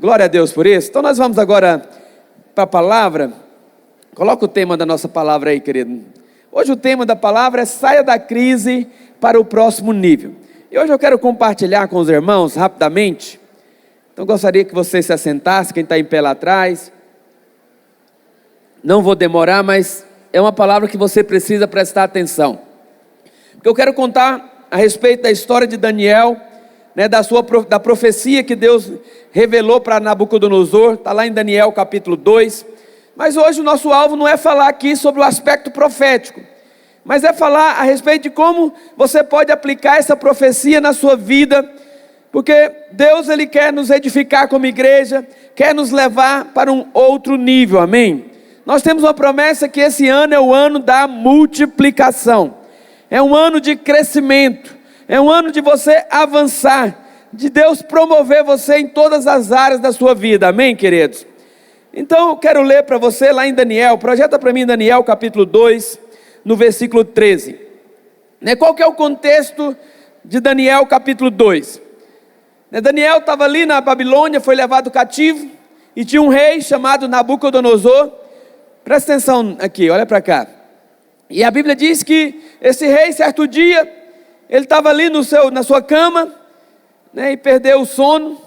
Glória a Deus por isso. Então nós vamos agora para a palavra. Coloca o tema da nossa palavra aí, querido. Hoje o tema da palavra é saia da crise para o próximo nível. E hoje eu quero compartilhar com os irmãos rapidamente. Então gostaria que você se assentasse, quem está em pé lá atrás. Não vou demorar, mas é uma palavra que você precisa prestar atenção. Porque eu quero contar a respeito da história de Daniel, da profecia que Deus revelou para Nabucodonosor. Está lá em Daniel capítulo 2. Mas hoje o nosso alvo não é falar aqui sobre o aspecto profético, mas é falar a respeito de como você pode aplicar essa profecia na sua vida, porque Deus ele quer nos edificar como igreja, quer nos levar para um outro nível, amém? Nós temos uma promessa que esse ano é o ano da multiplicação, é um ano de crescimento, é um ano de você avançar, de Deus promover você em todas as áreas da sua vida, amém, queridos? Então eu quero ler para você lá em Daniel, projeta para mim Daniel capítulo 2, no versículo 13. Qual que é o contexto de Daniel capítulo 2? Daniel estava ali na Babilônia, foi levado cativo, e tinha um rei chamado Nabucodonosor. Presta atenção aqui, olha para cá. E a Bíblia diz que esse rei, certo dia, ele estava ali na sua cama, e perdeu o sono.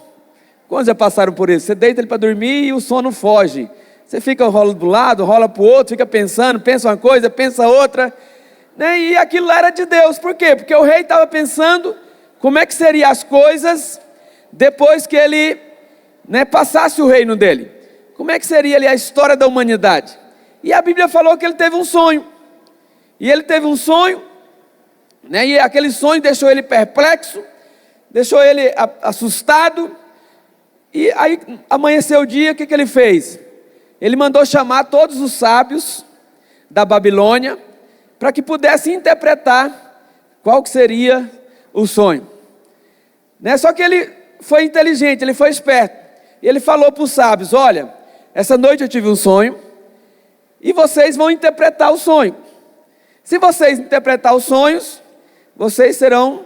Quantos já passaram por isso? Você deita ele para dormir e o sono foge. Você fica rola do lado, rola para o outro, fica pensando, pensa uma coisa, pensa outra. E aquilo era de Deus. Por quê? Porque o rei estava pensando como é que seriam as coisas depois que ele passasse o reino dele. Como é que seria ali a história da humanidade? E a Bíblia falou que ele teve um sonho. E ele teve um sonho, e aquele sonho deixou ele perplexo, deixou ele assustado. E aí amanheceu o dia, o que ele fez? Ele mandou chamar todos os sábios da Babilônia para que pudessem interpretar qual que seria o sonho. Só que ele foi inteligente, ele foi esperto. E ele falou para os sábios: olha, essa noite eu tive um sonho e vocês vão interpretar o sonho. Se vocês interpretar os sonhos, vocês serão,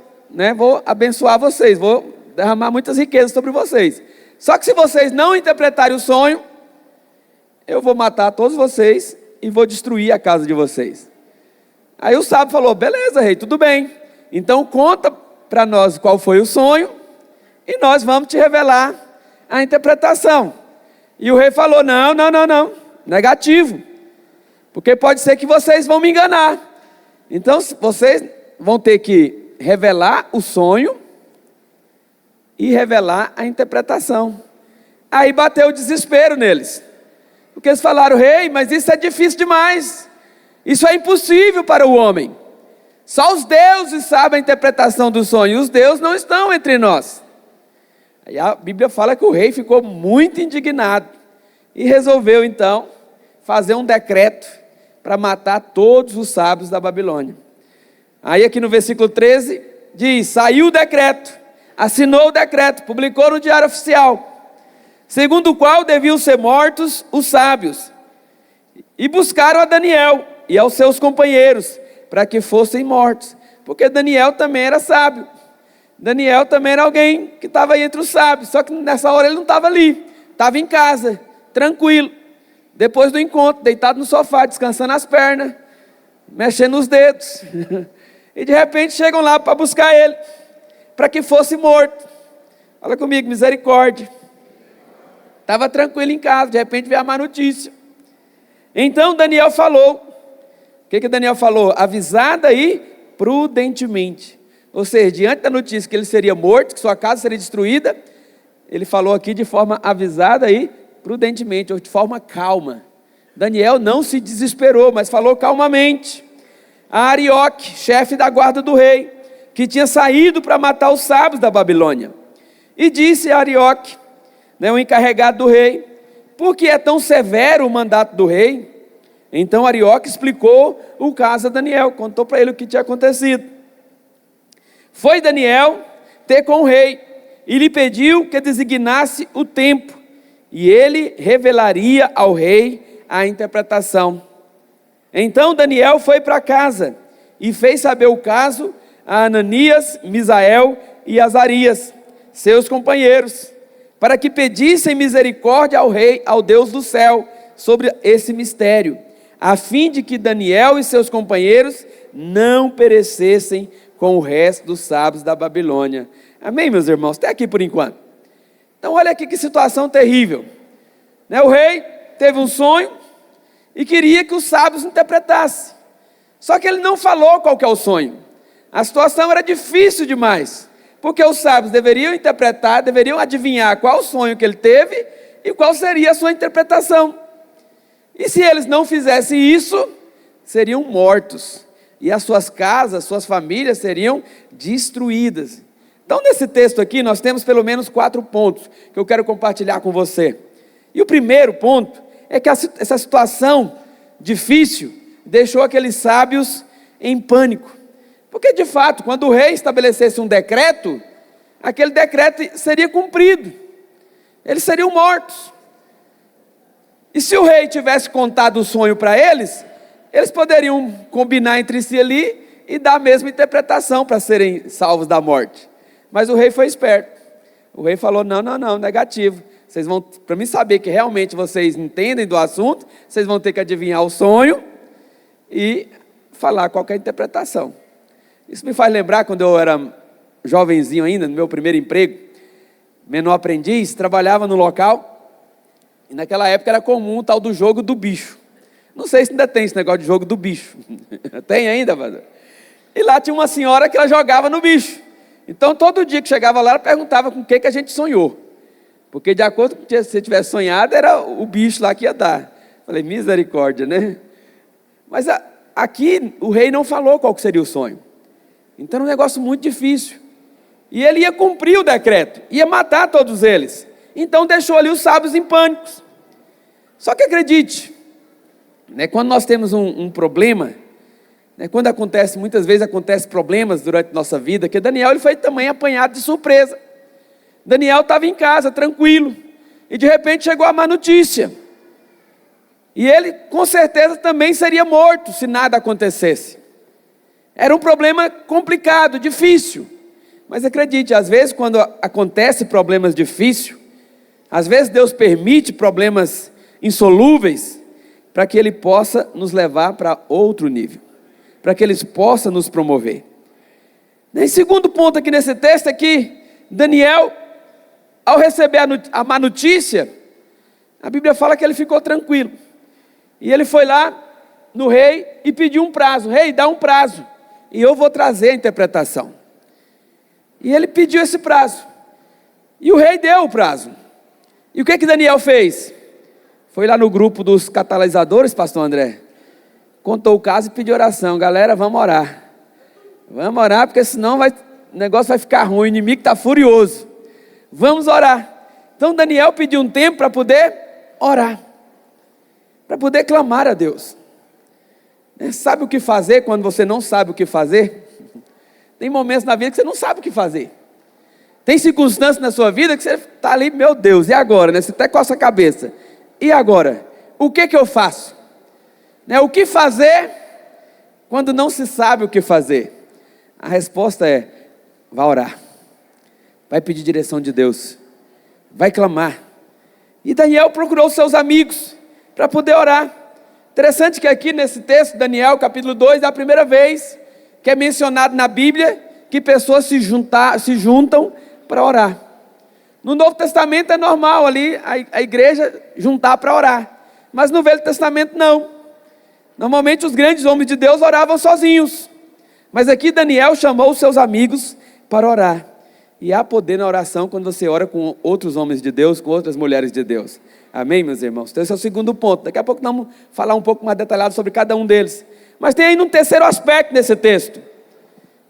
vou abençoar vocês, vou derramar muitas riquezas sobre vocês. Só que se vocês não interpretarem o sonho, eu vou matar todos vocês e vou destruir a casa de vocês. Aí o sábio falou: beleza, rei, tudo bem. Então conta para nós qual foi o sonho e nós vamos te revelar a interpretação. E o rei falou: não, negativo. Porque pode ser que vocês vão me enganar. Então vocês vão ter que revelar o sonho e revelar a interpretação. Aí bateu o desespero neles, porque eles falaram: rei, mas isso é difícil demais, isso é impossível para o homem, só os deuses sabem a interpretação do sonho, os deuses não estão entre nós. Aí a Bíblia fala que o rei ficou muito indignado, e resolveu então fazer um decreto para matar todos os sábios da Babilônia. Aí aqui no versículo 13, diz: saiu o decreto, assinou o decreto, publicou no Diário Oficial, segundo o qual deviam ser mortos os sábios. E buscaram a Daniel e aos seus companheiros, para que fossem mortos. Porque Daniel também era sábio. Daniel também era alguém que estava aí entre os sábios. Só que nessa hora ele não estava ali. Estava em casa, tranquilo. Depois do encontro, deitado no sofá, descansando as pernas, mexendo os dedos. E de repente chegam lá para buscar ele, para que fosse morto. Fala comigo, misericórdia. Estava tranquilo em casa, de repente veio a má notícia. Então Daniel falou. O que Daniel falou? Avisada aí prudentemente. Ou seja, diante da notícia que ele seria morto, que sua casa seria destruída, ele falou aqui de forma avisada aí prudentemente, ou de forma calma. Daniel não se desesperou, mas falou calmamente. A Arioque, chefe da guarda do rei, que tinha saído para matar os sábios da Babilônia. E disse a Arioque, o encarregado do rei: por que é tão severo o mandato do rei? Então Arioque explicou o caso a Daniel, contou para ele o que tinha acontecido. Foi Daniel ter com o rei e lhe pediu que designasse o tempo, e ele revelaria ao rei a interpretação. Então Daniel foi para casa e fez saber o caso a Ananias, Misael e Azarias, seus companheiros. para que pedissem misericórdia ao rei, ao Deus do céu, sobre esse mistério, a fim de que Daniel e seus companheiros não perecessem com o resto dos sábios da Babilônia. Amém, meus irmãos? Até aqui por enquanto. Então olha aqui que situação terrível. O rei teve um sonho e queria que os sábios interpretassem. Só que ele não falou qual que é o sonho. A situação era difícil demais, porque os sábios deveriam interpretar, deveriam adivinhar qual o sonho que ele teve e qual seria a sua interpretação. E se eles não fizessem isso, seriam mortos, e as suas casas, suas famílias seriam destruídas. Então nesse texto aqui nós temos pelo menos 4 pontos que eu quero compartilhar com você. E o primeiro ponto é que essa situação difícil deixou aqueles sábios em pânico. Porque de fato, quando o rei estabelecesse um decreto, aquele decreto seria cumprido. Eles seriam mortos. E se o rei tivesse contado o sonho para eles, eles poderiam combinar entre si ali e dar a mesma interpretação para serem salvos da morte. Mas o rei foi esperto. O rei falou: não, negativo. Vocês vão, para mim saber que realmente vocês entendem do assunto, vocês vão ter que adivinhar o sonho e falar qual que é a interpretação. Isso me faz lembrar quando eu era jovenzinho ainda, no meu primeiro emprego, menor aprendiz, trabalhava no local, e naquela época era comum o tal do jogo do bicho. Não sei se ainda tem esse negócio de jogo do bicho. Tem ainda, pastor? E lá tinha uma senhora que ela jogava no bicho. Então todo dia que chegava lá, ela perguntava com o que a gente sonhou. Porque de acordo com o que você tivesse sonhado, era o bicho lá que ia dar. Falei, misericórdia, né? Mas aqui o rei não falou qual que seria o sonho. Então era um negócio muito difícil. E ele ia cumprir o decreto, ia matar todos eles. Então deixou ali os sábios em pânico. Só que acredite, quando nós temos um problema, quando muitas vezes acontecem problemas durante nossa vida, que Daniel ele foi também apanhado de surpresa. Daniel estava em casa, tranquilo, e de repente chegou a má notícia. E ele com certeza também seria morto se nada acontecesse. Era um problema complicado, difícil. Mas acredite, às vezes quando acontecem problemas difíceis, às vezes Deus permite problemas insolúveis, para que Ele possa nos levar para outro nível, para que Ele possa nos promover. E segundo ponto aqui nesse texto é que Daniel, ao receber a má notícia, a Bíblia fala que ele ficou tranquilo. E ele foi lá no rei e pediu um prazo. Rei, dá um prazo, e eu vou trazer a interpretação. E ele pediu esse prazo. E o rei deu o prazo. E o que Daniel fez? Foi lá no grupo dos catalisadores, pastor André, contou o caso e pediu oração. Galera, vamos orar. Vamos orar, porque senão o negócio vai ficar ruim, o inimigo está furioso. Vamos orar. Então Daniel pediu um tempo para poder orar, para poder clamar a Deus. Sabe o que fazer quando você não sabe o que fazer? Tem momentos na vida que você não sabe o que fazer. Tem circunstâncias na sua vida que você está ali, meu Deus, e agora? Você até coça a cabeça. E agora? O que eu faço? O que fazer quando não se sabe o que fazer? A resposta é: vai orar, vai pedir direção de Deus, vai clamar. E Daniel procurou seus amigos para poder orar. Interessante que aqui nesse texto, Daniel capítulo 2, é a primeira vez que é mencionado na Bíblia que pessoas se juntam para orar. No Novo Testamento é normal ali a igreja juntar para orar, mas no Velho Testamento não. Normalmente os grandes homens de Deus oravam sozinhos, mas aqui Daniel chamou os seus amigos para orar. E há poder na oração quando você ora com outros homens de Deus, com outras mulheres de Deus. Amém, meus irmãos? Então esse é o segundo ponto. Daqui a pouco nós vamos falar um pouco mais detalhado sobre cada um deles. Mas tem ainda um terceiro aspecto nesse texto,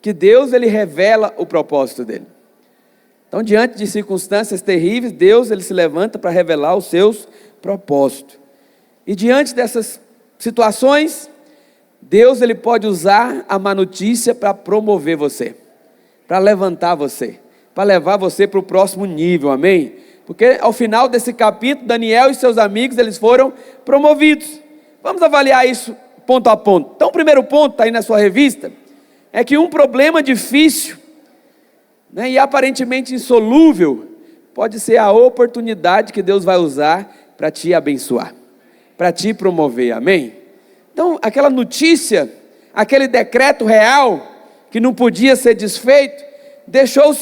que Deus ele revela o propósito dele. Então, diante de circunstâncias terríveis, Deus ele se levanta para revelar os seus propósitos. E diante dessas situações, Deus ele pode usar a má notícia para promover você, para levantar você, para levar você para o próximo nível, amém? Porque ao final desse capítulo, Daniel e seus amigos, eles foram promovidos. Vamos avaliar isso ponto a ponto. Então o primeiro ponto, está aí na sua revista, é que um problema difícil, e aparentemente insolúvel, pode ser a oportunidade que Deus vai usar para te abençoar, para te promover, amém? Então, aquela notícia, aquele decreto real, que não podia ser desfeito, deixou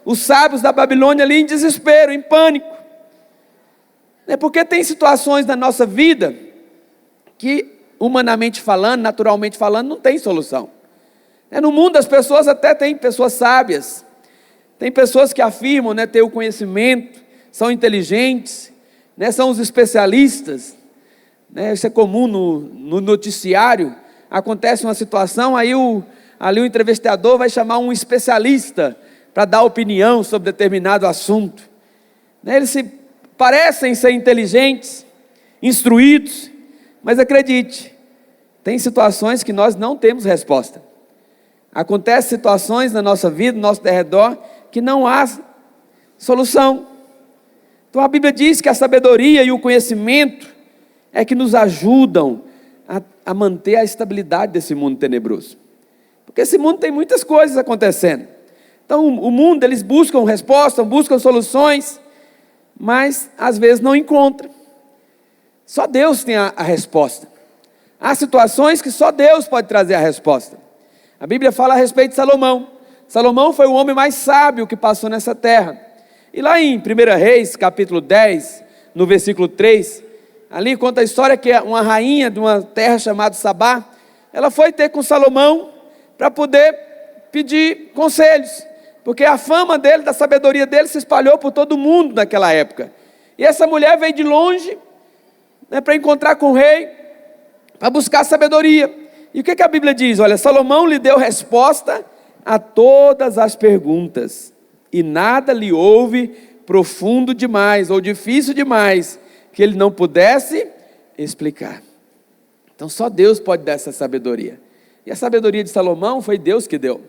os sábios da Babilônia ali em desespero, em pânico. Porque tem situações na nossa vida, que humanamente falando, naturalmente falando, não tem solução. No mundo as pessoas até têm pessoas sábias, tem pessoas que afirmam ter o conhecimento, são inteligentes, são os especialistas, isso é comum no noticiário. Acontece uma situação, aí ali o entrevistador vai chamar um especialista para dar opinião sobre determinado assunto. Eles parecem ser inteligentes, instruídos, mas acredite, tem situações que nós não temos resposta. Acontecem situações na nossa vida, no nosso derredor, que não há solução. Então a Bíblia diz que a sabedoria e o conhecimento é que nos ajudam a manter a estabilidade desse mundo tenebroso. Porque esse mundo tem muitas coisas acontecendo. Então o mundo, eles buscam respostas, buscam soluções, mas às vezes não encontram. Só Deus tem a resposta. Há situações que só Deus pode trazer a resposta. A Bíblia fala a respeito de Salomão. Salomão foi o homem mais sábio que passou nessa terra. E lá em 1 Reis, capítulo 10, no versículo 3, ali conta a história que uma rainha de uma terra chamada Sabá, ela foi ter com Salomão para poder pedir conselhos, porque a fama dele, da sabedoria dele, se espalhou por todo mundo naquela época. E essa mulher veio de longe, para encontrar com o rei, para buscar sabedoria. E o que a Bíblia diz? Olha, Salomão lhe deu resposta a todas as perguntas, e nada lhe houve profundo demais, ou difícil demais, que ele não pudesse explicar. Então só Deus pode dar essa sabedoria. E a sabedoria de Salomão foi Deus que deu.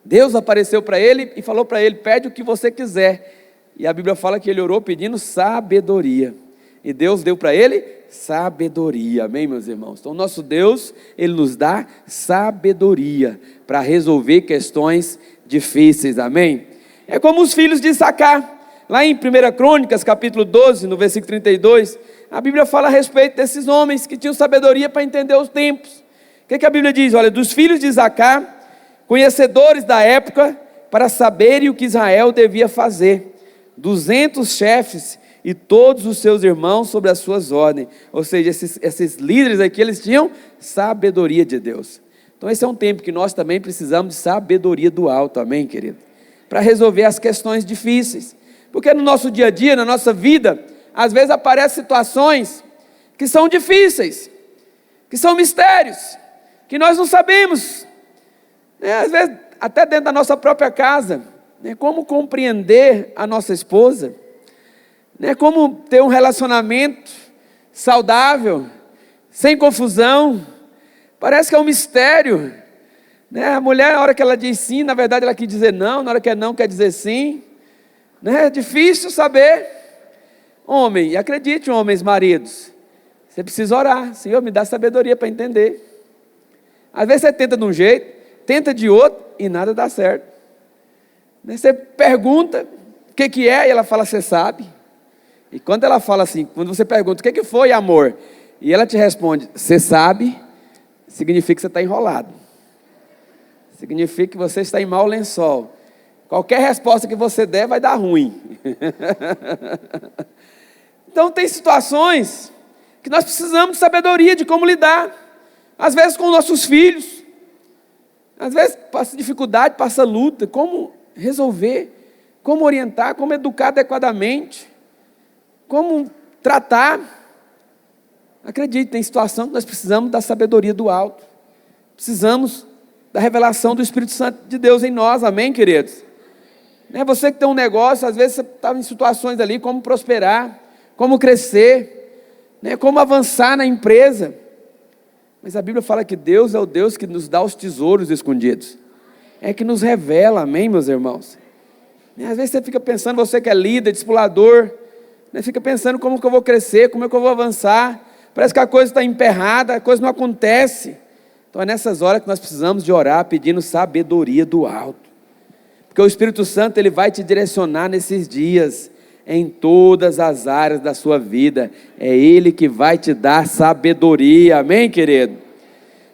Deus apareceu para ele e falou para ele: pede o que você quiser. E a Bíblia fala que ele orou pedindo sabedoria, e Deus deu para ele sabedoria, amém, meus irmãos? Então nosso Deus, Ele nos dá sabedoria para resolver questões difíceis, amém? É como os filhos de Issacar, lá em 1 Crônicas, capítulo 12, no versículo 32, a Bíblia fala a respeito desses homens que tinham sabedoria para entender os tempos. O que a Bíblia diz? Olha, dos filhos de Issacar, conhecedores da época, para saberem o que Israel devia fazer, 200 chefes, e todos os seus irmãos sobre as suas ordens. Ou seja, esses líderes aqui, eles tinham sabedoria de Deus. Então esse é um tempo que nós também precisamos de sabedoria do alto, amém, querido? Para resolver as questões difíceis. Porque no nosso dia a dia, na nossa vida, às vezes aparecem situações que são difíceis, que são mistérios, que nós não sabemos, às vezes até dentro da nossa própria casa, como compreender a nossa esposa, como ter um relacionamento saudável, sem confusão. Parece que é um mistério, a mulher, na hora que ela diz sim, na verdade ela quer dizer não, na hora que é não, quer dizer sim, É difícil saber. Homem, e acredite, homens, maridos, você precisa orar: Senhor, me dá sabedoria para entender. Às vezes você tenta de um jeito, tenta de outro, e nada dá certo. Você pergunta o que é, e ela fala: você sabe. E quando ela fala assim, quando você pergunta: o que foi, amor? E ela te responde: você sabe, significa que você está enrolado. Significa que você está em mau lençol. Qualquer resposta que você der vai dar ruim. Então tem situações que nós precisamos de sabedoria de como lidar. Às vezes com nossos filhos. Às vezes passa dificuldade, passa luta. Como resolver, como orientar, como educar adequadamente, como tratar. Acredite, tem situação que nós precisamos da sabedoria do alto. Precisamos da revelação do Espírito Santo de Deus em nós, amém, queridos? Você que tem um negócio, às vezes você está em situações ali, como prosperar, como crescer, como avançar na empresa. Mas a Bíblia fala que Deus é o Deus que nos dá os tesouros escondidos. É que nos revela, amém, meus irmãos? Às vezes você fica pensando, você que é líder, discipulador, fica pensando como que eu vou crescer, como é que eu vou avançar. Parece que a coisa está emperrada, a coisa não acontece. Então é nessas horas que nós precisamos de orar, pedindo sabedoria do alto. Porque o Espírito Santo, ele vai te direcionar nesses dias, em todas as áreas da sua vida. É Ele que vai te dar sabedoria, amém, querido?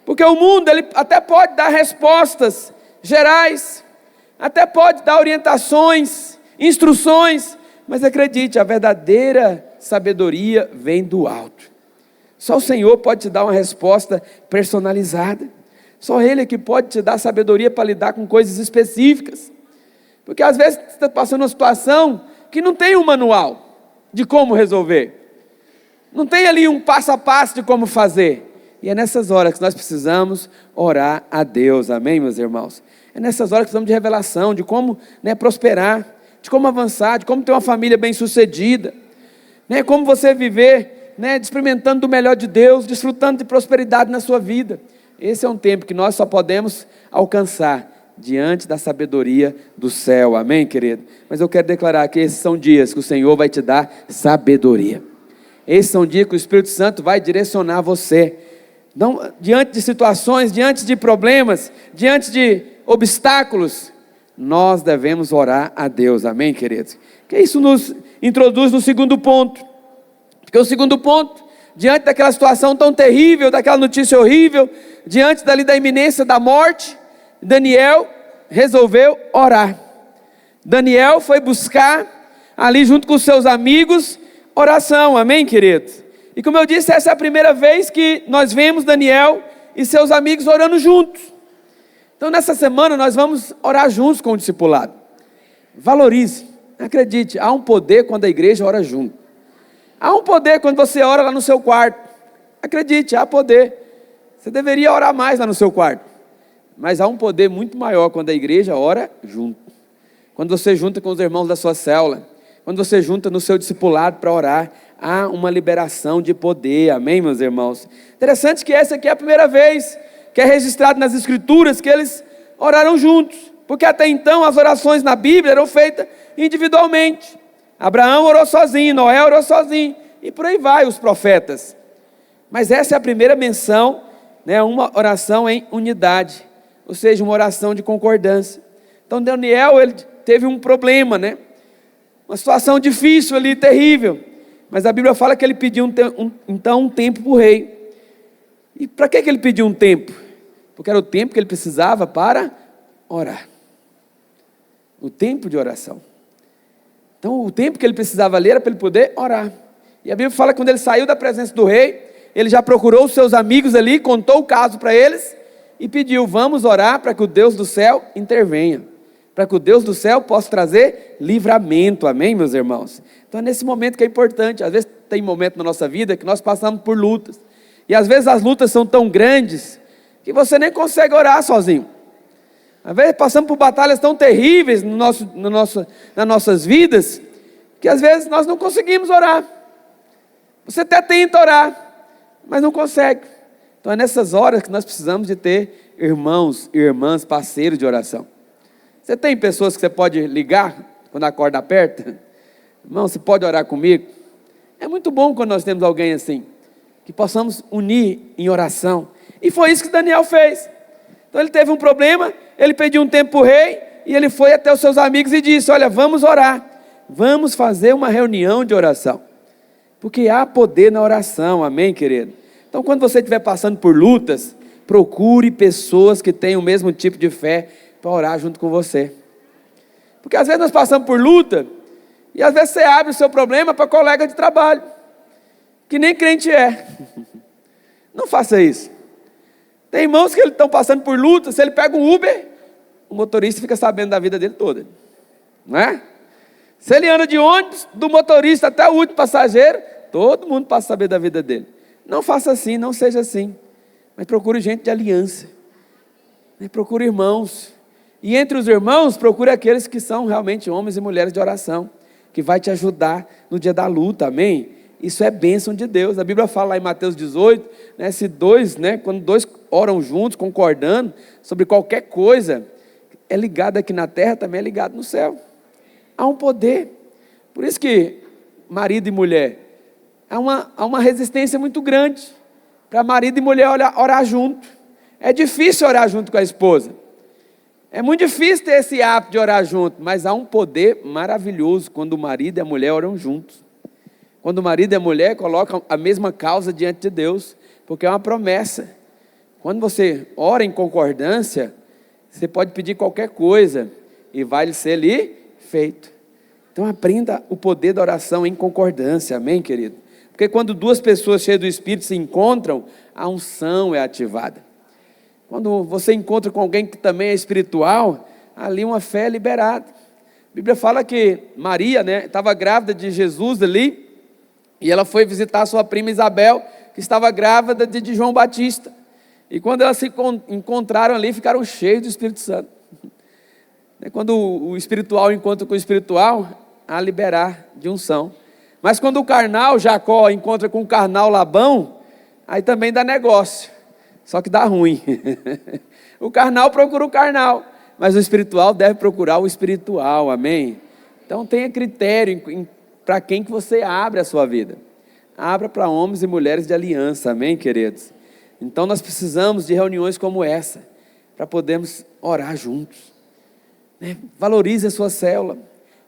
Porque o mundo, ele até pode dar respostas gerais, até pode dar orientações, instruções, mas acredite, a verdadeira sabedoria vem do alto. Só o Senhor pode te dar uma resposta personalizada. Só Ele é que pode te dar sabedoria para lidar com coisas específicas. Porque às vezes você está passando uma situação que não tem um manual de como resolver. Não tem ali um passo a passo de como fazer. E é nessas horas que nós precisamos orar a Deus, amém, meus irmãos? É nessas horas que precisamos de revelação, de como prosperar, de como avançar, de como ter uma família bem sucedida, como você viver, experimentando do melhor de Deus, desfrutando de prosperidade na sua vida. Esse é um tempo que nós só podemos alcançar diante da sabedoria do céu, amém, querido? Mas eu quero declarar que esses são dias que o Senhor vai te dar sabedoria. Esses são dias que o Espírito Santo vai direcionar você. Não, diante de situações, diante de problemas, diante de obstáculos, nós devemos orar a Deus, amém, queridos? Que isso nos introduz no segundo ponto. Porque o segundo ponto, diante daquela situação tão terrível, daquela notícia horrível, diante da iminência da morte, Daniel resolveu orar. Daniel foi buscar ali junto com seus amigos oração, amém, queridos? E como eu disse, essa é a primeira vez que nós vemos Daniel e seus amigos orando juntos. Então nessa semana nós vamos orar juntos com o discipulado. Valorize, acredite, há um poder quando a igreja ora junto. Há um poder quando você ora lá no seu quarto. Acredite, há poder. Você deveria orar mais lá no seu quarto. Mas há um poder muito maior quando a igreja ora junto. Quando você junta com os irmãos da sua célula, quando você junta no seu discipulado para orar, há uma liberação de poder, amém, meus irmãos? Interessante que essa aqui é a primeira vez que é registrado nas escrituras que eles oraram juntos, porque até então as orações na Bíblia eram feitas individualmente. Abraão orou sozinho, Noé orou sozinho, e por aí vai os profetas. Mas essa é a primeira menção, uma oração em unidade, ou seja, uma oração de concordância. Então Daniel, ele teve um problema, uma situação difícil ali, terrível, mas a Bíblia fala que ele pediu então um tempo para o rei. E para que ele pediu um tempo? Porque era o tempo que ele precisava para orar, o tempo de oração. Então o tempo que ele precisava ler era para ele poder orar. E a Bíblia fala que quando ele saiu da presença do rei, ele já procurou os seus amigos ali, contou o caso para eles e pediu: vamos orar para que o Deus do céu intervenha, para que o Deus do céu possa trazer livramento, amém, meus irmãos? Então é nesse momento que é importante. Às vezes tem momento na nossa vida que nós passamos por lutas, e às vezes as lutas são tão grandes que você nem consegue orar sozinho. Às vezes passamos por batalhas tão terríveis nas nossas vidas, que às vezes nós não conseguimos orar. Você até tenta orar, mas não consegue. Então é nessas horas que nós precisamos de ter irmãos e irmãs, parceiros de oração. Você tem pessoas que você pode ligar quando a corda aperta? Irmão, você pode orar comigo? É muito bom quando nós temos alguém assim, que possamos unir em oração. E foi isso que Daniel fez. Então ele teve um problema, ele pediu um tempo para o rei, e ele foi até os seus amigos e disse: olha, vamos orar, vamos fazer uma reunião de oração, porque há poder na oração, amém, querido? Então quando você estiver passando por lutas, procure pessoas que têm o mesmo tipo de fé para orar junto com você. Porque às vezes nós passamos por luta, e às vezes você abre o seu problema para colega de trabalho, que nem crente é. Não faça isso. Tem irmãos que estão passando por luta, se ele pega um Uber, o motorista fica sabendo da vida dele toda, não é? Se ele anda de ônibus, do motorista até o último passageiro, todo mundo passa a saber da vida dele. Não faça assim, não seja assim, mas procure gente de aliança, procure irmãos, e entre os irmãos, procure aqueles que são realmente homens e mulheres de oração, que vai te ajudar no dia da luta, amém? Isso é bênção de Deus. A Bíblia fala lá em Mateus 18, se dois, quando dois oram juntos, concordando sobre qualquer coisa, é ligado aqui na terra, também é ligado no céu. Há um poder. Por isso que marido e mulher, há uma resistência muito grande para marido e mulher orar junto. É difícil orar junto com a esposa. É muito difícil ter esse hábito de orar junto, mas há um poder maravilhoso quando o marido e a mulher oram juntos. Quando o marido e a mulher colocam a mesma causa diante de Deus, porque é uma promessa. Quando você ora em concordância, você pode pedir qualquer coisa e vai lhe ser ali feito. Então aprenda o poder da oração em concordância, amém, querido? Porque quando duas pessoas cheias do Espírito se encontram, a unção é ativada. Quando você encontra com alguém que também é espiritual, ali uma fé é liberada. A Bíblia fala que Maria, estava grávida de Jesus ali, e ela foi visitar a sua prima Isabel, que estava grávida de João Batista. E quando elas se encontraram ali, ficaram cheios do Espírito Santo. Quando o espiritual encontra com o espiritual, há liberar de unção. Mas quando o carnal, Jacó, encontra com o carnal Labão, aí também dá negócio, só que dá ruim. O carnal procura o carnal, mas o espiritual deve procurar o espiritual, amém? Então tenha critério para quem que você abre a sua vida. Abra para homens e mulheres de aliança, amém, queridos? Então nós precisamos de reuniões como essa, para podermos orar juntos. Valorize a sua célula,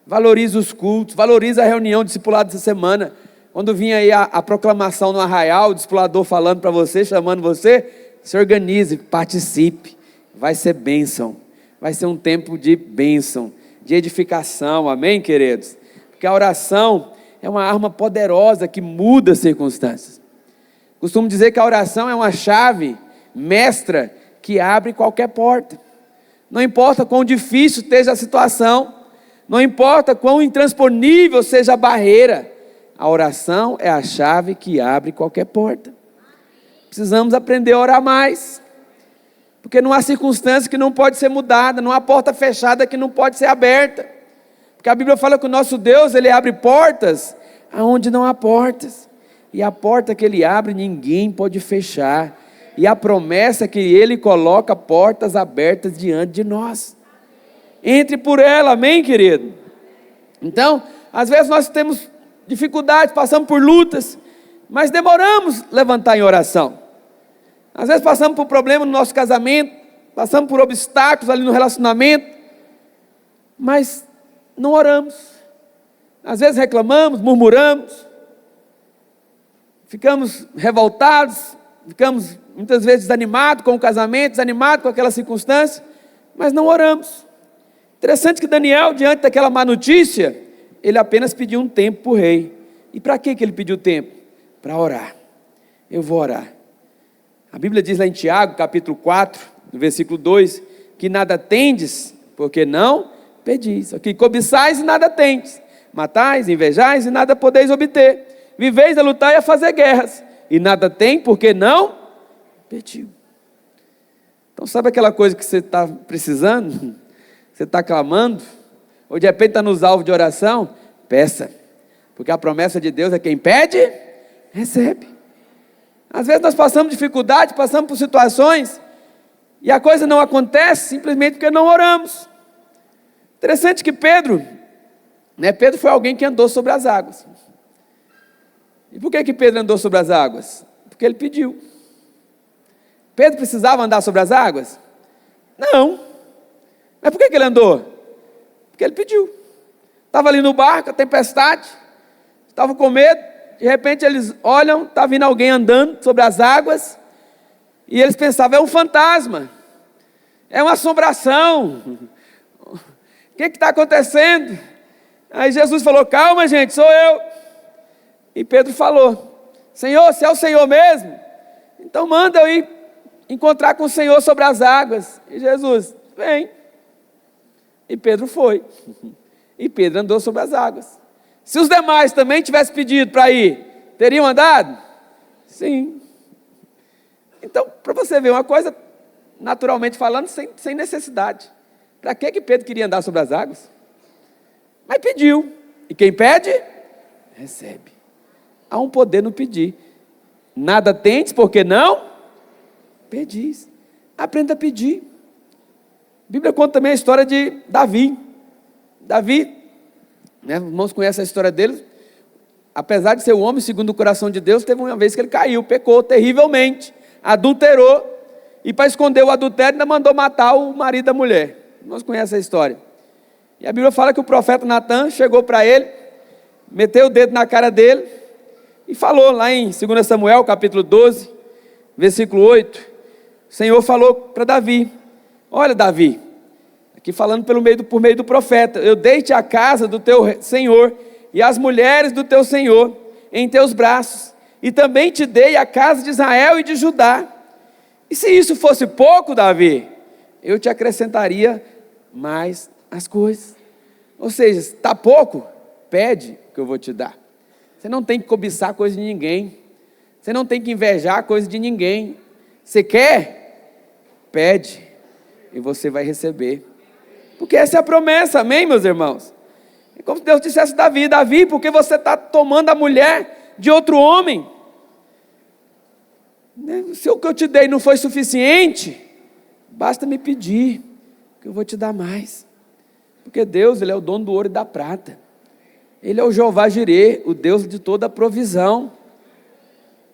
valorize os cultos, valorize a reunião discipulada dessa semana. Quando vinha aí a proclamação no arraial, o discipulador falando para você, chamando você, se organize, participe, vai ser bênção, vai ser um tempo de bênção, de edificação, amém, queridos? Porque a oração é uma arma poderosa que muda as circunstâncias. Costumo dizer que a oração é uma chave mestra que abre qualquer porta. Não importa quão difícil esteja a situação, não importa quão intransponível seja a barreira, a oração é a chave que abre qualquer porta. Precisamos aprender a orar mais, porque não há circunstância que não pode ser mudada, não há porta fechada que não pode ser aberta, porque a Bíblia fala que o nosso Deus, Ele abre portas aonde não há portas, e a porta que Ele abre ninguém pode fechar, e a promessa é que Ele coloca portas abertas diante de nós. Entre por ela, amém, querido? Então, às vezes nós temos dificuldades, passamos por lutas, mas demoramos a levantar em oração. Às vezes passamos por problemas no nosso casamento, passamos por obstáculos ali no relacionamento, mas não oramos. Às vezes reclamamos, murmuramos, ficamos revoltados, ficamos muitas vezes desanimados com o casamento, desanimados com aquela circunstância, mas não oramos. Interessante que Daniel, diante daquela má notícia, ele apenas pediu um tempo para o rei. E para que ele pediu tempo? Para orar. Eu vou orar. A Bíblia diz lá em Tiago, capítulo 4, no versículo 2, que nada tendes, porque não pedis. Aqui, cobiçais e nada tendes, matais, invejais e nada podeis obter, viveis a lutar e a fazer guerras, e nada tem, porque não pediu. Então sabe aquela coisa que você está precisando? Você está clamando? Ou de repente está nos alvos de oração? Peça, porque a promessa de Deus é quem pede, recebe. Às vezes nós passamos dificuldade, passamos por situações, e a coisa não acontece simplesmente porque não oramos. Interessante que Pedro foi alguém que andou sobre as águas. E por que Pedro andou sobre as águas? Porque ele pediu. Pedro precisava andar sobre as águas? Não. Mas por que ele andou? Porque ele pediu. Estava ali no barco, a tempestade, estava com medo, de repente eles olham, está vindo alguém andando sobre as águas, e eles pensavam, é um fantasma, é uma assombração, o que está acontecendo? Aí Jesus falou, calma gente, sou eu. E Pedro falou, Senhor, se é o Senhor mesmo, então manda eu ir encontrar com o Senhor sobre as águas. E Jesus, vem. E Pedro foi. E Pedro andou sobre as águas. Se os demais também tivessem pedido para ir, teriam andado? Sim. Então, para você ver uma coisa, naturalmente falando, sem necessidade. Para que Pedro queria andar sobre as águas? Mas pediu. E quem pede, recebe. Há um poder no pedir. Nada tendes, porque não pedis. Aprenda a pedir. A Bíblia conta também a história de Davi. Davi, irmãos conhecem a história dele, apesar de ser um homem segundo o coração de Deus, teve uma vez que ele caiu, pecou terrivelmente, adulterou, e para esconder o adultério ainda mandou matar o marido da mulher. Nós conhecemos a história. E a Bíblia fala que o profeta Natan chegou para ele, meteu o dedo na cara dele e falou lá em 2 Samuel, capítulo 12, versículo 8. O Senhor falou para Davi: olha, Davi, aqui falando por meio do profeta, eu dei-te a casa do teu Senhor e as mulheres do teu Senhor em teus braços, e também te dei a casa de Israel e de Judá. E se isso fosse pouco, Davi, eu te acrescentaria mais as coisas. Ou seja, se está pouco, pede que eu vou te dar. Você não tem que cobiçar coisa de ninguém, você não tem que invejar coisa de ninguém. Você quer? Pede e você vai receber, porque essa é a promessa, amém, meus irmãos? É como se Deus dissesse a Davi: Davi, porque você está tomando a mulher de outro homem? Se o que eu te dei não foi suficiente, basta me pedir, que eu vou te dar mais. Porque Deus, Ele é o dono do ouro e da prata. Ele é o Jeová Jirê, o Deus de toda a provisão.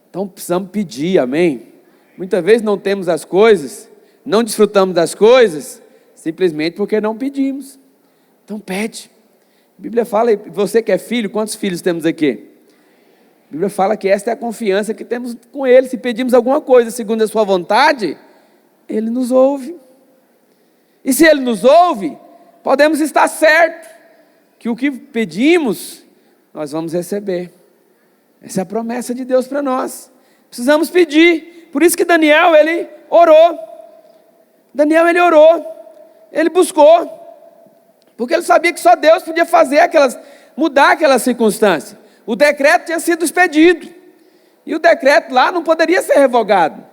Então precisamos pedir, amém? Muitas vezes não temos as coisas, não desfrutamos das coisas, simplesmente porque não pedimos. Então pede. A Bíblia fala, você que é filho, quantos filhos temos aqui? A Bíblia fala que esta é a confiança que temos com Ele. Se pedimos alguma coisa segundo a sua vontade, Ele nos ouve. E se Ele nos ouve, podemos estar certos que o que pedimos, nós vamos receber. Essa é a promessa de Deus para nós. Precisamos pedir. Por isso que Daniel, ele orou. Ele buscou. Porque ele sabia que só Deus podia mudar aquelas circunstâncias. O decreto tinha sido expedido. E o decreto lá não poderia ser revogado.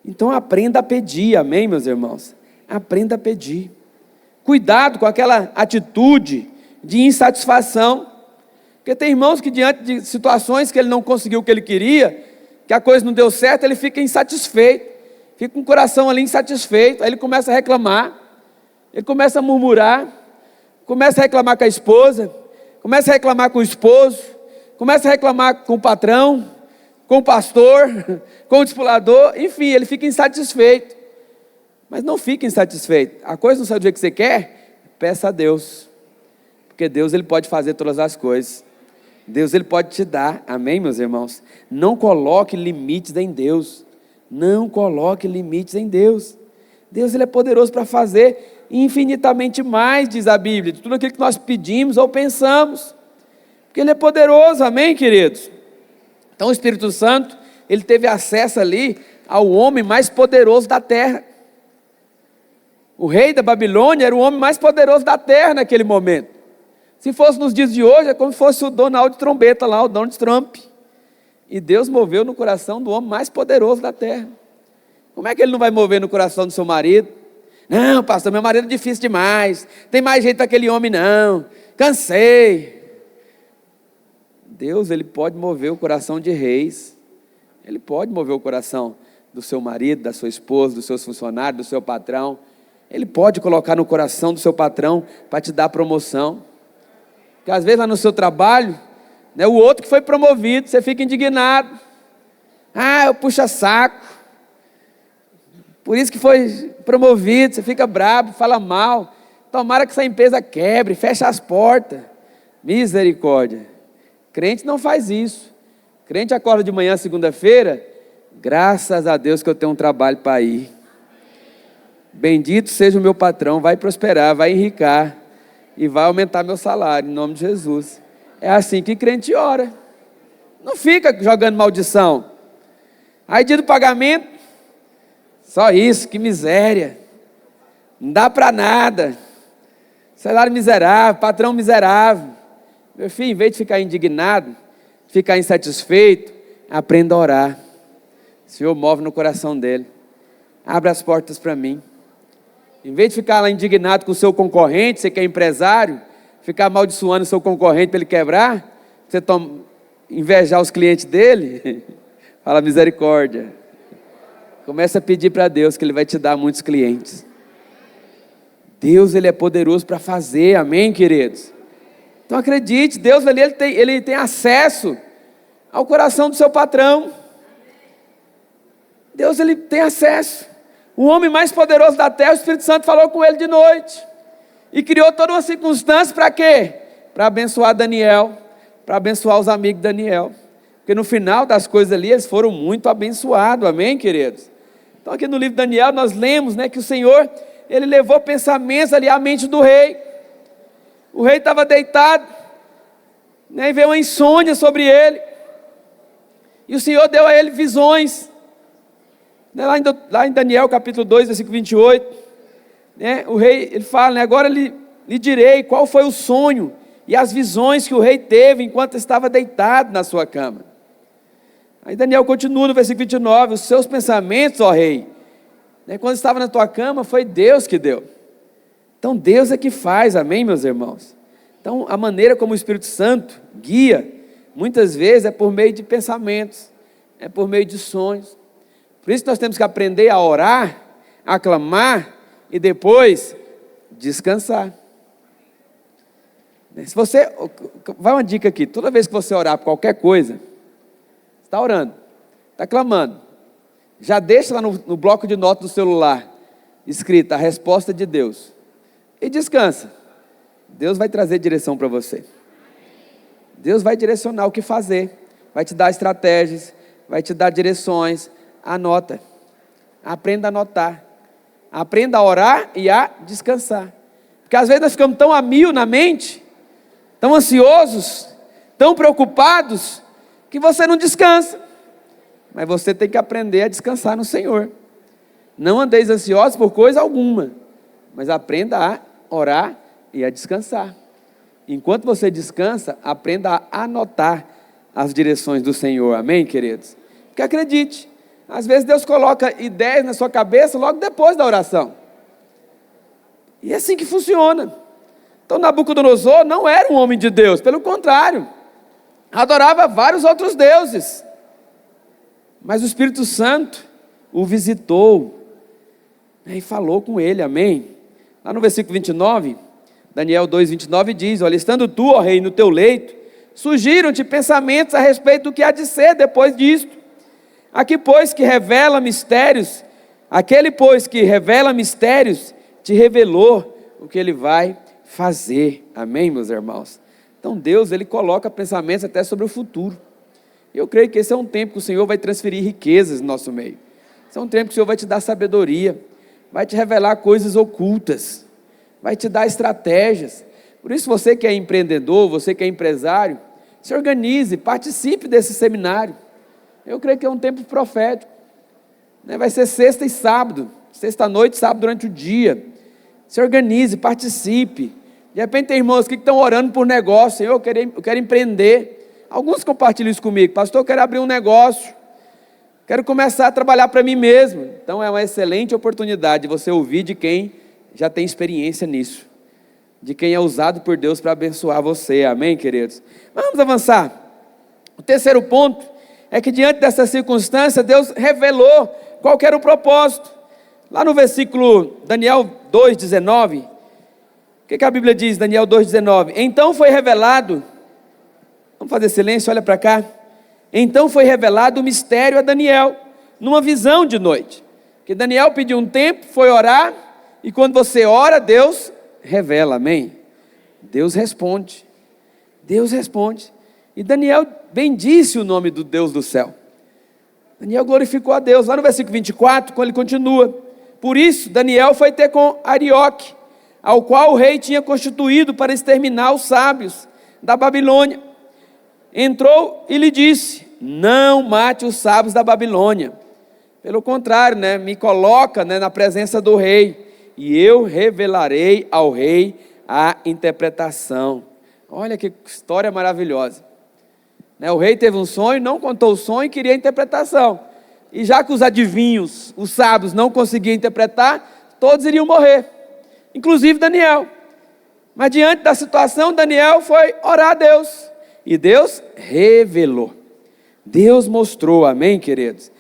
Então aprenda a pedir, amém, meus irmãos? Aprenda a pedir. Cuidado com aquela atitude de insatisfação. Porque tem irmãos que diante de situações que ele não conseguiu o que ele queria, que a coisa não deu certo, ele fica insatisfeito. Fica com o coração ali insatisfeito. Aí ele começa a reclamar. Ele começa a murmurar. Começa a reclamar com a esposa. Começa a reclamar com o esposo. Começa a reclamar com o patrão, com o pastor, com o discipulador. Enfim, ele fica insatisfeito. Mas não fique insatisfeito. A coisa não sai do jeito que você quer, peça a Deus. Porque Deus, Ele pode fazer todas as coisas. Deus, Ele pode te dar. Amém, meus irmãos? Não coloque limites em Deus. Não coloque limites em Deus. Deus, Ele é poderoso para fazer infinitamente mais, diz a Bíblia, de tudo aquilo que nós pedimos ou pensamos. Porque Ele é poderoso, amém, queridos? Então o Espírito Santo, Ele teve acesso ali ao homem mais poderoso da terra. O rei da Babilônia era o homem mais poderoso da terra naquele momento. Se fosse nos dias de hoje, é como se fosse o Donald Trombeta lá, o Donald Trump. E Deus moveu no coração do homem mais poderoso da terra. Como é que Ele não vai mover no coração do seu marido? Não, pastor, meu marido é difícil demais. Tem mais jeito daquele homem não. Cansei. Deus, Ele pode mover o coração de reis. Ele pode mover o coração do seu marido, da sua esposa, dos seus funcionários, do seu patrão. Ele pode colocar no coração do seu patrão para te dar promoção. Porque às vezes lá no seu trabalho, né, o outro que foi promovido, você fica indignado. Eu puxa saco. Por isso que foi promovido, você fica bravo, fala mal. Tomara que essa empresa quebre, feche as portas. Misericórdia. Crente não faz isso. Crente acorda de manhã, segunda-feira, graças a Deus que eu tenho um trabalho para ir. Bendito seja o meu patrão, vai prosperar, vai enricar e vai aumentar meu salário, em nome de Jesus. É assim que crente ora. Não fica jogando maldição. Aí dia do pagamento, só isso, que miséria. Não dá para nada. Salário miserável, patrão miserável. Meu filho, em vez de ficar indignado, ficar insatisfeito, aprenda a orar. O Senhor move no coração dele. Abre as portas para mim. Em vez de ficar lá indignado com o seu concorrente, você que é empresário, ficar amaldiçoando o seu concorrente para ele quebrar, você invejar os clientes dele, fala misericórdia. Começa a pedir para Deus que Ele vai te dar muitos clientes. Deus, Ele é poderoso para fazer, amém, queridos? Então acredite, Deus ali, ele tem acesso ao coração do seu patrão. Deus, Ele tem acesso. O homem mais poderoso da terra, o Espírito Santo falou com ele de noite. E criou toda uma circunstância para quê? Para abençoar Daniel, para abençoar os amigos de Daniel. Porque no final das coisas ali, eles foram muito abençoados, amém, queridos? Então aqui no livro de Daniel, nós lemos, né, que o Senhor, Ele levou pensamentos ali à mente do rei. O rei estava deitado, né, e veio uma insônia sobre ele. E o Senhor deu a ele visões. Lá em Daniel capítulo 2, versículo 28, né, o rei, ele fala, né, agora lhe direi qual foi o sonho e as visões que o rei teve enquanto estava deitado na sua cama. Aí Daniel continua no versículo 29, os seus pensamentos, ó rei, né, quando estava na tua cama, foi Deus que deu. Então Deus é que faz, amém, meus irmãos? Então a maneira como o Espírito Santo guia, muitas vezes é por meio de pensamentos, é por meio de sonhos. Por isso nós temos que aprender a orar, a clamar e depois descansar. Se você, vai uma dica aqui, toda vez que você orar por qualquer coisa, você está orando, está clamando, já deixa lá no bloco de notas do celular, escrita a resposta de Deus, e descansa. Deus vai trazer direção para você. Deus vai direcionar o que fazer, vai te dar estratégias, vai te dar direções. Anota, aprenda a anotar, aprenda a orar e a descansar, porque às vezes nós ficamos tão a mil na mente, tão ansiosos, tão preocupados, que você não descansa. Mas você tem que aprender a descansar no Senhor. Não andeis ansiosos por coisa alguma, mas aprenda a orar e a descansar. Enquanto você descansa, aprenda a anotar as direções do Senhor, amém, queridos? Porque acredite, às vezes Deus coloca ideias na sua cabeça logo depois da oração. E é assim que funciona. Então Nabucodonosor não era um homem de Deus, pelo contrário, adorava vários outros deuses. Mas o Espírito Santo o visitou, né, e falou com ele, amém? Lá no versículo 29, Daniel 2, 29 diz, olha, estando tu, ó rei, no teu leito, surgiram-te pensamentos a respeito do que há de ser depois disto. Aquele, pois, que revela mistérios, te revelou o que ele vai fazer, amém, meus irmãos? Então Deus, Ele coloca pensamentos até sobre o futuro. Eu creio que esse é um tempo que o Senhor vai transferir riquezas no nosso meio. Esse é um tempo que o Senhor vai te dar sabedoria, vai te revelar coisas ocultas, vai te dar estratégias. Por isso você que é empreendedor, você que é empresário, se organize, participe desse seminário. Eu creio que é um tempo profético, né? Vai ser sexta e sábado, sexta-noite, sábado durante o dia. Se organize, participe. De repente tem irmãos aqui que estão orando por negócio. Eu quero empreender. Alguns compartilham isso comigo. Pastor, eu quero abrir um negócio, quero começar a trabalhar para mim mesmo. Então é uma excelente oportunidade de você ouvir de quem já tem experiência nisso, de quem é usado por Deus para abençoar você, amém, queridos? Vamos avançar. O terceiro ponto é que diante dessa circunstância, Deus revelou qual que era o propósito. Lá no versículo Daniel 2,19, o que a Bíblia diz, Daniel 2,19? Então foi revelado, vamos fazer silêncio, olha para cá. Então foi revelado o mistério a Daniel, numa visão de noite. Que Daniel pediu um tempo, foi orar, e quando você ora, Deus revela, amém? Deus responde, e Daniel bendisse o nome do Deus do céu. Daniel glorificou a Deus, lá no versículo 24, quando ele continua, por isso Daniel foi ter com Arioque, ao qual o rei tinha constituído para exterminar os sábios da Babilônia. Entrou e lhe disse, não mate os sábios da Babilônia, pelo contrário, né, me coloca, né, na presença do rei, e eu revelarei ao rei a interpretação. Olha que história maravilhosa, né? O rei teve um sonho, não contou o sonho e queria a interpretação, e já que os adivinhos, os sábios não conseguiam interpretar, todos iriam morrer, inclusive Daniel. Mas diante da situação, Daniel foi orar a Deus, e Deus revelou, Deus mostrou, amém, queridos?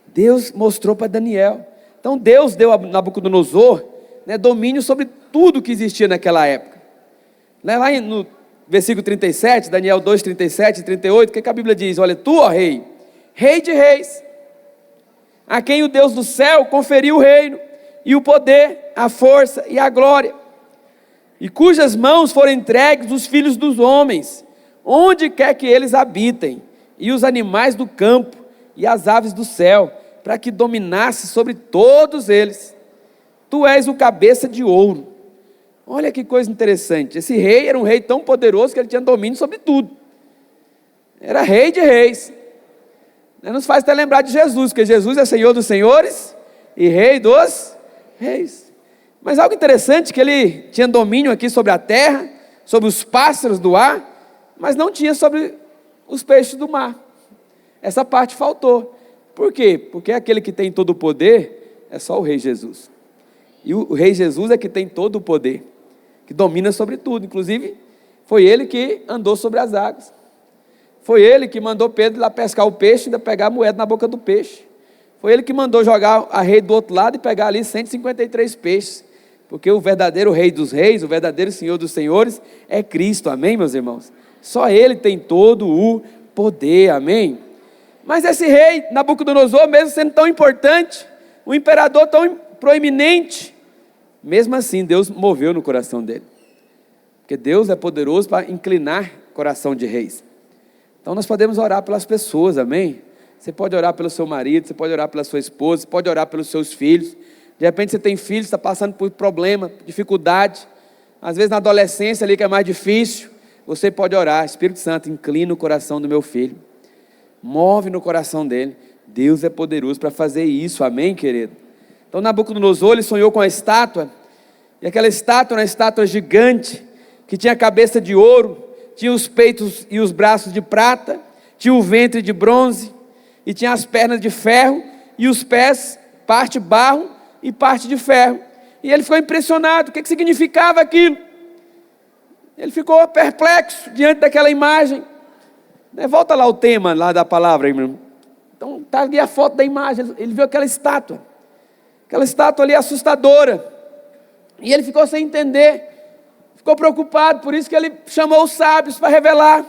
Deus mostrou para Daniel. Então Deus deu a Nabucodonosor, né, domínio sobre tudo que existia naquela época. Lá no versículo 37, Daniel 2, 37 e 38, o que a Bíblia diz? Olha, tu, ó rei, rei de reis, a quem o Deus do céu conferiu o reino, e o poder, a força e a glória, e cujas mãos foram entregues os filhos dos homens, onde quer que eles habitem, e os animais do campo, e as aves do céu, para que dominasse sobre todos eles. Tu és o cabeça de ouro. Olha que coisa interessante, esse rei era um rei tão poderoso que ele tinha domínio sobre tudo, era rei de reis. Nos faz até lembrar de Jesus, porque Jesus é Senhor dos senhores e Rei dos reis. Mas algo interessante, que ele tinha domínio aqui sobre a terra, sobre os pássaros do ar, mas não tinha sobre os peixes do mar. Essa parte faltou. Por quê? Porque aquele que tem todo o poder é só o Rei Jesus. E o Rei Jesus é que tem todo o poder, que domina sobre tudo. Inclusive, foi ele que andou sobre as águas. Foi ele que mandou Pedro ir lá pescar o peixe e ainda pegar a moeda na boca do peixe. Foi ele que mandou jogar a rede do outro lado e pegar ali 153 peixes. Porque o verdadeiro Rei dos reis, o verdadeiro Senhor dos senhores é Cristo, amém, meus irmãos? Só ele tem todo o poder, amém? Mas esse rei Nabucodonosor, mesmo sendo tão importante, um imperador tão proeminente, mesmo assim Deus moveu no coração dele. Porque Deus é poderoso para inclinar o coração de reis. Então nós podemos orar pelas pessoas, amém? Você pode orar pelo seu marido, você pode orar pela sua esposa, você pode orar pelos seus filhos. De repente você tem filhos, está passando por problema, dificuldade, às vezes na adolescência ali que é mais difícil, você pode orar: Espírito Santo, inclina o coração do meu filho, move no coração dele. Deus é poderoso para fazer isso, amém, querido? Então Nabucodonosor, ele sonhou com a estátua, e aquela estátua era uma estátua gigante, que tinha a cabeça de ouro, tinha os peitos e os braços de prata, tinha o ventre de bronze, e tinha as pernas de ferro, e os pés, parte barro e parte de ferro. E ele ficou impressionado, o que significava aquilo? Ele ficou perplexo diante daquela imagem. Volta lá o tema lá da palavra, irmão. Então está ali a foto da imagem, ele viu aquela estátua ali assustadora, e ele ficou sem entender, ficou preocupado, por isso que ele chamou os sábios para revelar.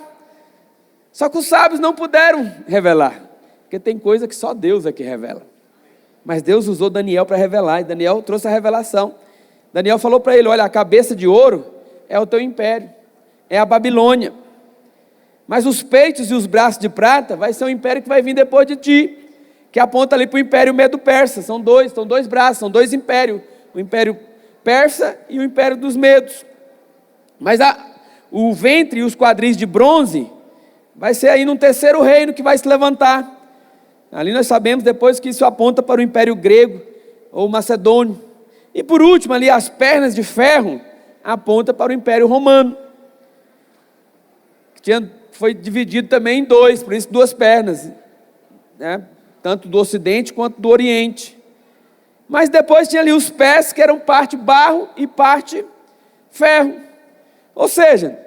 Só que os sábios não puderam revelar, porque tem coisa que só Deus é que revela. Mas Deus usou Daniel para revelar, e Daniel trouxe a revelação. Daniel falou para ele: olha, a cabeça de ouro é o teu império, é a Babilônia, mas os peitos e os braços de prata vai ser um império que vai vir depois de ti, que aponta ali para o império Medo-Persa. São dois braços, são dois impérios, o império persa e o império dos medos. Mas o ventre e os quadris de bronze vai ser aí num terceiro reino que vai se levantar. Ali nós sabemos depois que isso aponta para o império grego ou macedônio. E por último ali as pernas de ferro aponta para o império romano, que foi dividido também em dois, por isso duas pernas, né? Tanto do ocidente quanto do oriente. Mas depois tinha ali os pés, que eram parte barro e parte ferro. Ou seja,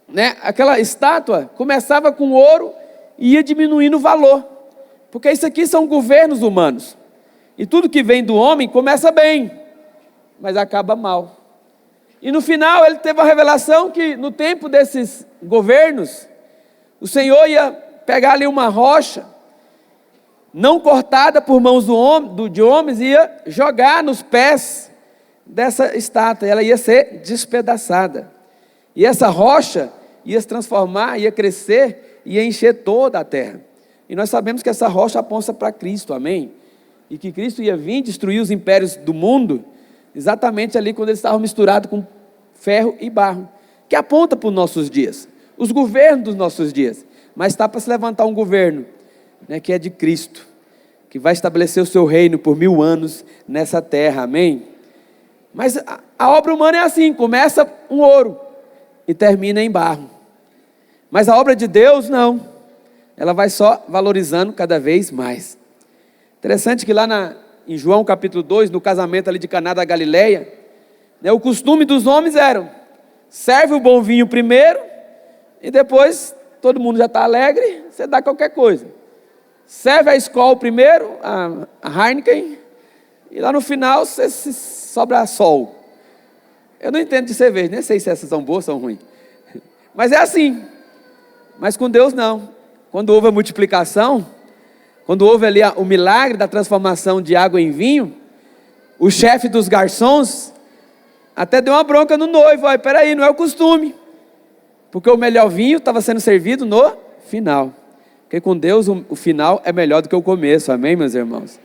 né, aquela estátua começava com ouro e ia diminuindo o valor, porque isso aqui são governos humanos, e tudo que vem do homem começa bem, mas acaba mal. E no final ele teve a revelação que no tempo desses governos, o Senhor ia pegar ali uma rocha, não cortada por mãos de homens, ia jogar nos pés dessa estátua, ela ia ser despedaçada, e essa rocha ia se transformar, ia crescer, ia encher toda a terra. E nós sabemos que essa rocha aponta para Cristo, amém? E que Cristo ia vir destruir os impérios do mundo, exatamente ali quando eles estavam misturados com ferro e barro, que aponta para os nossos dias, os governos dos nossos dias. Mas está para se levantar um governo, né, que é de Cristo, que vai estabelecer o seu reino por 1000 anos nessa terra, amém? Mas a obra humana é assim, começa um ouro e termina em barro. Mas a obra de Deus não, ela vai só valorizando cada vez mais. Interessante que lá em João capítulo 2, no casamento ali de Caná da Galileia, né, o costume dos homens era: serve o bom vinho primeiro, e depois todo mundo já está alegre, você dá qualquer coisa. Serve a Skol primeiro, a Heineken, e lá no final você sobra Sol. Eu não entendo de cerveja, nem sei se essas são boas ou são ruins, mas é assim. Mas com Deus não. Quando houve a multiplicação, quando houve ali o milagre da transformação de água em vinho, o chefe dos garçons até deu uma bronca no noivo. Olha, peraí, não é o costume, porque o melhor vinho estava sendo servido no final. Porque com Deus o final é melhor do que o começo, amém, meus irmãos?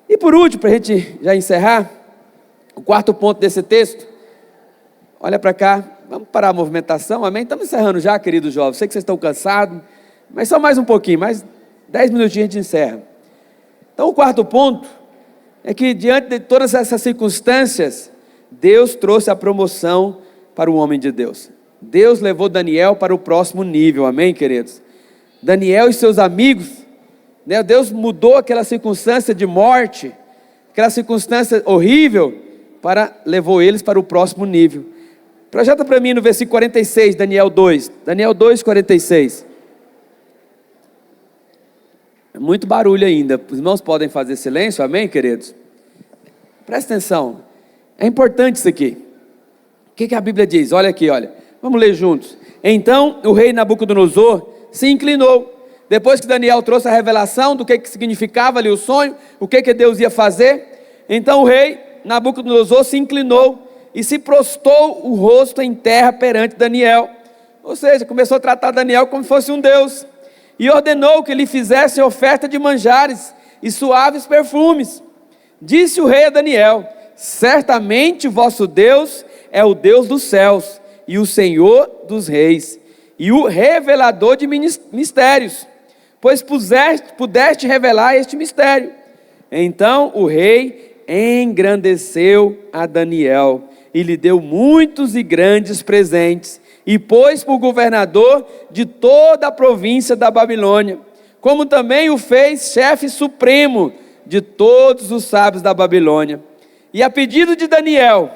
E por último, para a gente já encerrar, o quarto ponto desse texto, olha para cá, vamos parar a movimentação, amém? Estamos encerrando já, queridos jovens, sei que vocês estão cansados, mas só mais um pouquinho, mais 10 minutinhos a gente encerra. Então o quarto ponto é que diante de todas essas circunstâncias, Deus trouxe a promoção para o homem de Deus. Deus levou Daniel para o próximo nível, amém, queridos? Daniel e seus amigos, né, Deus mudou aquela circunstância de morte, aquela circunstância horrível, levou eles para o próximo nível. Projeta para mim no versículo 46, Daniel 2, 46. É muito barulho ainda, os irmãos podem fazer silêncio, amém, queridos? Presta atenção, é importante isso aqui. O que a Bíblia diz? Olha aqui, olha, vamos ler juntos. Então o rei Nabucodonosor se inclinou, depois que Daniel trouxe a revelação do que significava ali o sonho, o que Deus ia fazer. Então o rei Nabucodonosor se inclinou e se prostou o rosto em terra perante Daniel, ou seja, começou a tratar Daniel como se fosse um Deus, e ordenou que lhe fizessem oferta de manjares e suaves perfumes. Disse o rei a Daniel: certamente vosso Deus é o Deus dos céus, e o Senhor dos reis, e o revelador de mistérios, pois pudeste revelar este mistério. Então o rei engrandeceu a Daniel, e lhe deu muitos e grandes presentes, e pôs por governador de toda a província da Babilônia, como também o fez chefe supremo de todos os sábios da Babilônia. E a pedido de Daniel,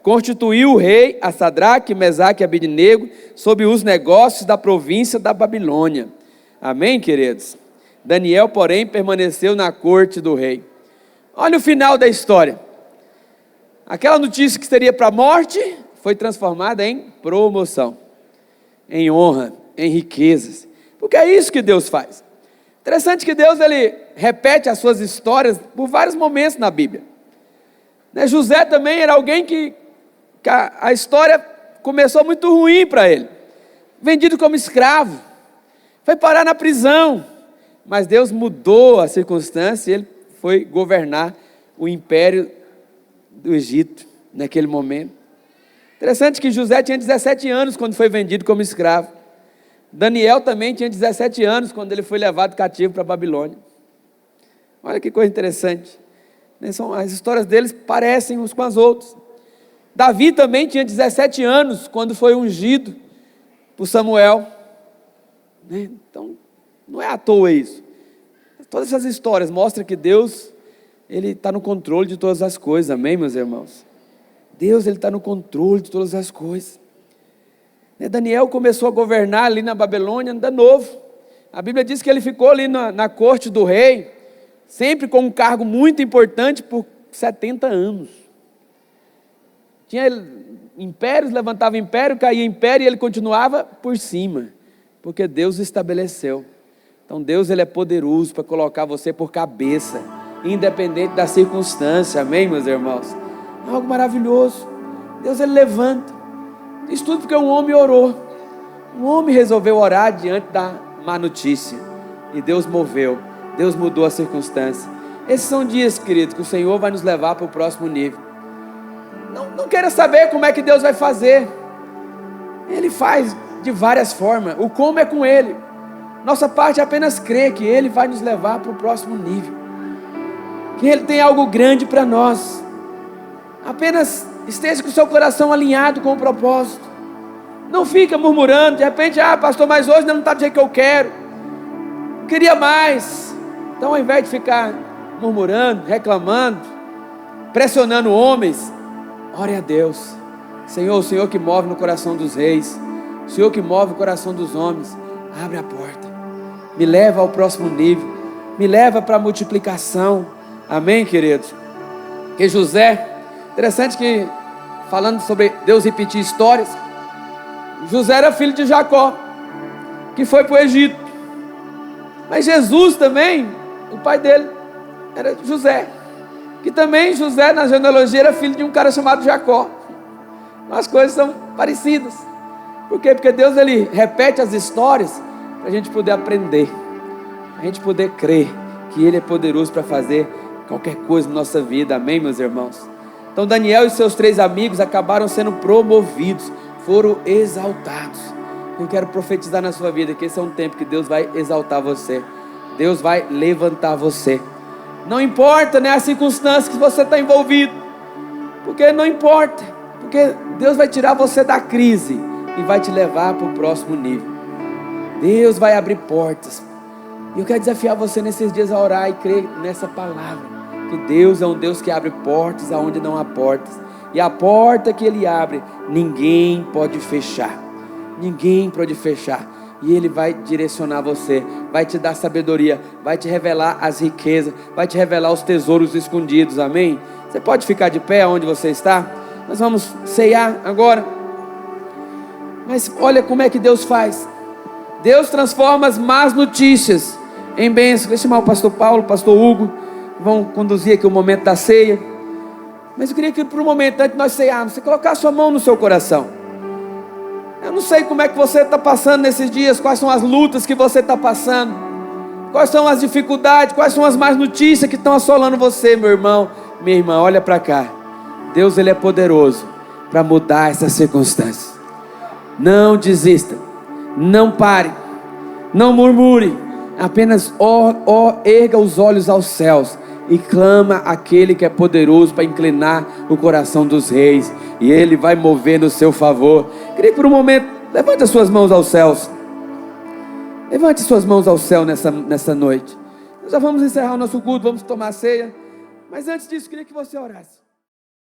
constituiu o rei a Sadraque, Mesaque e Abednego sobre os negócios da província da Babilônia. Amém, queridos? Daniel, porém, permaneceu na corte do rei. Olha o final da história. Aquela notícia que seria para a morte foi transformada em promoção, em honra, em riquezas, porque é isso que Deus faz. Interessante que Deus ele repete as suas histórias por vários momentos na Bíblia. José também era alguém que a história começou muito ruim para ele, vendido como escravo, foi parar na prisão, mas Deus mudou a circunstância e ele foi governar o império do Egito naquele momento. Interessante que José tinha 17 anos quando foi vendido como escravo. Daniel também tinha 17 anos quando ele foi levado cativo para a Babilônia. Olha que coisa interessante. As histórias deles parecem uns com as outras. Davi também tinha 17 anos quando foi ungido por Samuel. Então, não é à toa isso. Todas essas histórias mostram que Deus, Ele está no controle de todas as coisas, amém, meus irmãos? Deus, Ele está no controle de todas as coisas. Daniel começou a governar ali na Babilônia de novo. A Bíblia diz que ele ficou ali na corte do rei, sempre com um cargo muito importante por 70 anos. Tinha impérios, levantava império, caía império e ele continuava por cima, porque Deus estabeleceu. Então Deus ele é poderoso para colocar você por cabeça, independente da circunstância, amém, meus irmãos? É algo maravilhoso. Deus ele levanta. Isso tudo porque um homem orou. Um homem resolveu orar diante da má notícia, e Deus moveu, Deus mudou a circunstância. Esses são dias, querido, que o Senhor vai nos levar para o próximo nível. Não queira saber como é que Deus vai fazer. Ele faz de várias formas. O como é com Ele. Nossa parte é apenas crer que Ele vai nos levar para o próximo nível, que Ele tem algo grande para nós. Apenas esteja com o seu coração alinhado com o propósito. Não fica murmurando, de repente, pastor, mas hoje não está do jeito que eu quero, queria mais. Então, ao invés de ficar murmurando, reclamando, pressionando homens, ore a Deus. Senhor, o Senhor que move no coração dos reis, o Senhor que move o coração dos homens, abre a porta, me leva ao próximo nível, me leva para a multiplicação, amém, queridos? Que José, interessante que, falando sobre Deus repetir histórias, José era filho de Jacó, que foi para o Egito, mas Jesus também, o pai dele era José, Que também José, na genealogia, era filho de um cara chamado Jacó. As coisas são parecidas. Por quê? Porque Deus, ele repete as histórias para a gente poder aprender, a gente poder crer que Ele é poderoso para fazer qualquer coisa na nossa vida. Amém, meus irmãos? Então Daniel e seus 3 amigos acabaram sendo promovidos, foram exaltados. Eu quero profetizar na sua vida que esse é um tempo que Deus vai exaltar você, Deus vai levantar você. Não importa, né, as circunstâncias que você está envolvido, porque não importa, porque Deus vai tirar você da crise e vai te levar para o próximo nível. Deus vai abrir portas. E eu quero desafiar você nesses dias a orar e crer nessa palavra, que Deus é um Deus que abre portas aonde não há portas, e a porta que Ele abre, ninguém pode fechar, ninguém pode fechar. E Ele vai direcionar você, vai te dar sabedoria, vai te revelar as riquezas, vai te revelar os tesouros escondidos. Amém? Você pode ficar de pé onde você está? Nós vamos ceiar agora. Mas olha como é que Deus faz. Deus transforma as más notícias em bênçãos. Deixa eu chamar o pastor Paulo, o pastor Hugo, vão conduzir aqui o momento da ceia. Mas eu queria que por um momento, antes de nós cearmos, você colocar a sua mão no seu coração. Eu não sei como é que você está passando nesses dias, quais são as lutas que você está passando, quais são as dificuldades, quais são as más notícias que estão assolando você, meu irmão, minha irmã. Olha para cá. Deus, Ele é poderoso para mudar essas circunstâncias. Não desista, não pare, não murmure, apenas erga os olhos aos céus e clama aquele que é poderoso para inclinar o coração dos reis, e Ele vai mover no seu favor. Queria que por um momento, levante as suas mãos aos céus, levante suas mãos ao céu nessa noite. Nós já vamos encerrar o nosso culto, vamos tomar a ceia, mas antes disso, queria que você orasse.